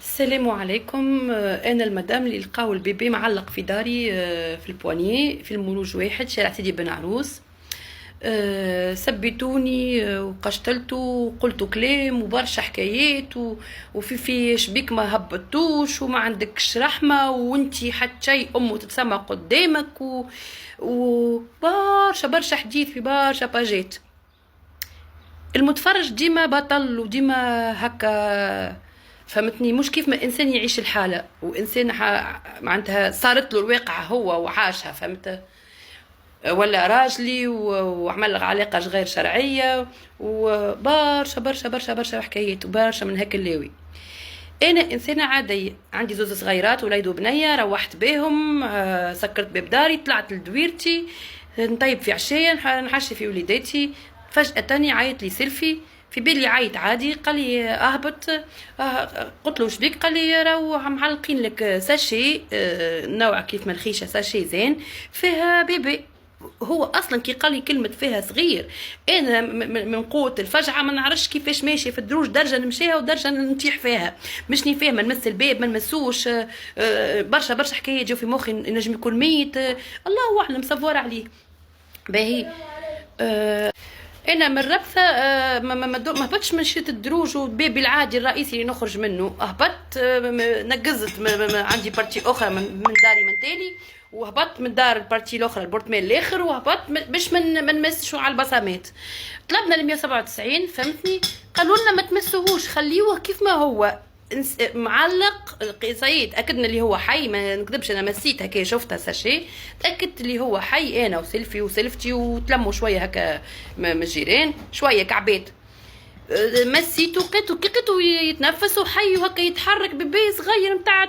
السلام عليكم. انا المدام اللي لقاو البيبي معلق في داري، في البواني في المولوج واحد شارع سيدي بن عروس. سبيتوني وقشتلتوا وقلتوا كلام وبرشا حكايات وفي شبيك ما هبطوش وما عندكش رحمه وانتي حتى شيء امه تتسمى قدامك وبرشا برشا حديث في برشا باجات. المتفرج ديما بطل وديما هكا، فهمتني؟ مش كيف ما انسان يعيش الحاله وانسان معناتها صارت له الواقعه هو وعاشها، فهمت؟ ولا راجلي وعمل علاقه غير شرعيه وبرشا برشا برشا برشا حكايات وبرشا من هيك اللاوي. انا انسانه عاديه، عندي زوز صغيرات وليد وبنيه، روحت بيهم، سكرت باب داري، طلعت لدويرتي نطيب في عشايا نحشي في وليداتي. فجاه تاني عيط لي سيلفي، في بالي عيط عادي، قال لي اهبط. قلت له وش بيك؟ قال لي راهو معلقين لك ساشي، نوع كيف ما الخيشه، ساشي زين فيها بيبي. هو اصلا كي قال لي كلمه فيها صغير، انا من قوه الفجعه ما نعرفش كيفاش ماشي في الدروج، درجه نمشيها ودرجه نطيح فيها، مشني فاهمه نمس الباب ما نمسوش. برشا برشا حكايه جو في مخي، نجم يكون ميت، الله اعلم، صفور عليه. باهي انا من ربثه، ما هبطش من شيت الدروج وبابي العادي الرئيسي اللي نخرج منه، هبطت، نقزت، عندي بارتي اخرى من داري من تالي، وهبطت من دار البارتي الاخرى البورتمال الاخر، وهبطت باش ما نمسش على البصمات. طلبنا ال 197، فهمتني؟ قالوا لنا ما تمسوهوش، خليوه كيف ما هو معلق. سيد اكدنا اللي هو حي، ما نكذبش، انا مسيت هكا، شفتها ساشي، تاكدت اللي هو حي، انا وسيلفي وسلفتي وتلموا شويه هكا من الجيران، شويه كعبات، مسيتو لقيتو يتنفس وحي وهكا يتحرك، بيبي صغير نتاع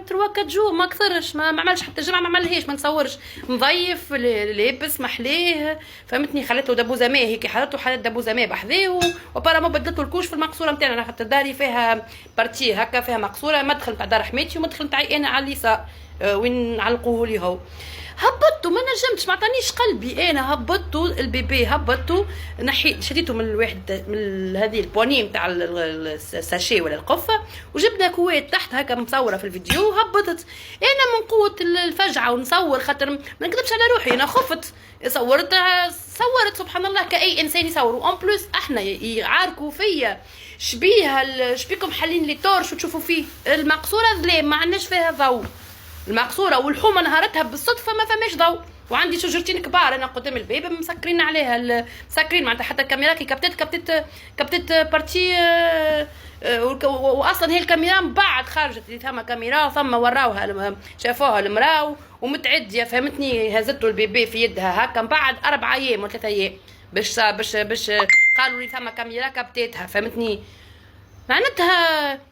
تروا كاتجور، ما كثرش، ما عملش حتى جمعه، ما عملهاش، ما نصورش، نظيف لابس محليه، فهمتني؟ خليته دبوزه ماء هيك، حالته حالات دبوزه ماء بحذاه، وبارا ما بدلته الكوش في المقصوره نتاعنا، خاطر داري فيها بارتي هكا، فيها مقصوره، مدخل نتاع دار حميتي ومدخل نتاعي انا على اليسار، وين نعلقوه لي هو. هبطته، ما نجمتش، ما عطانيش قلبي، انا هبطته البيبي، هبطته، نحيت شديته من الواحد، من هذه البوني نتاع الساشي ولا القفه، وجبنا كويت تحت هكا مصوره في الفيديو، هبطت. انا من قوه الفجعه ونصور، خاطر ما نكذبش على روحي، انا خفت، صورت سبحان الله كاي انسان يصور، وان بلوس احنا يعاركوا فيا شبيكم حالين لي تورش وتشوفوا فيه المقصوره ظلام، ما عندناش فيها ضوء، المقصوره والحومه نهارتها بالصدفه ما فماش ضوء، وعندي شجرتين كبار انا قدام الباب مسكرين عليها، مسكرين معناتها، حتى الكاميرا كي كبتت بارتي، واصلا هي الكاميرا من بعد خرجت، ثم كاميرا ثم وراوها، شافوها المراو ومتعديه، فهمتني؟ هزتوا البيبي في يدها هكا من بعد 4 ايام ولا 3 ايام، باش قالوا لي ثم كاميرا كبتتها، فهمتني؟ معناتها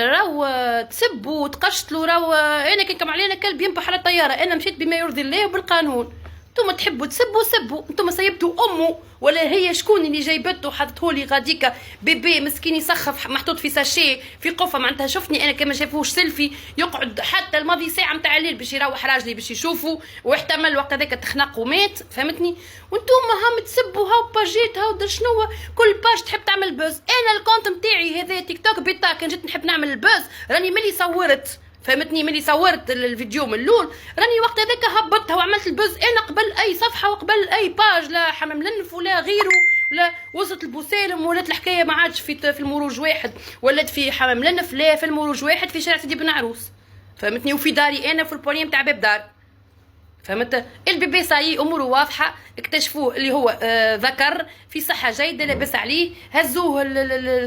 راهو تسبوا وتقشطلوا، راهو انا كي كم علينا كلب ينبح على الطياره، انا مشيت بما يرضي الله وبالقانون. انتم تحبوا تسبوا سبوا، انتم سيبتوا امه ولا هي شكون اللي جايبته حطته لي غاديكا بيبي مسكين يسخف محطوط في ساشي في قفه، معناتها شفتني انا كما شافوش سيلفي يقعد حتى الماضي ساعه نتاع الليل باش يروح راجلي باش يشوفوا، واحتمل وقت هذاك تخنق ومات، فهمتني؟ وانتم هم تسبوا هاو باجيت هاو شنو، كل باج تحب تعمل بوز. انا الكونت نتاعي هذا تيك توك بيتا، كان جيت نحب نعمل البوز راني ملي صورت، فهمتني؟ ملي صورت الفيديو من الاول راني وقت هذاك هبطتها وعملت البوز، انا قبل اي صفحه وقبل اي باج، لا حمام لنف ولا غيره، ولا وصلت البوسالم، ولات الحكايه ما عادش في المروج واحد، ولات في حمام لنف، لا في المروج واحد في شارع سيدي بن عروس، فهمتني؟ وفي داري انا في البونيه نتاع باب دار، فهمت؟ البيبي صاي اموره واضحه، اكتشفوه اللي هو ذكر في صحه جيده، لاباس عليه، هزوه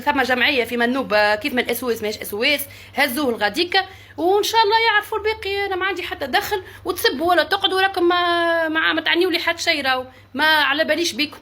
ثم جمعيه في منوب، كيف ما الاسويس ماهيش اسويس، هزوه الغاديكا، وان شاء الله يعرفوا الباقي، انا ما عندي حتى دخل، وتسبوا ولا تقعدوا راكم ما تعنيوا لي حتى شيء، راهو ما على باليش بيكم.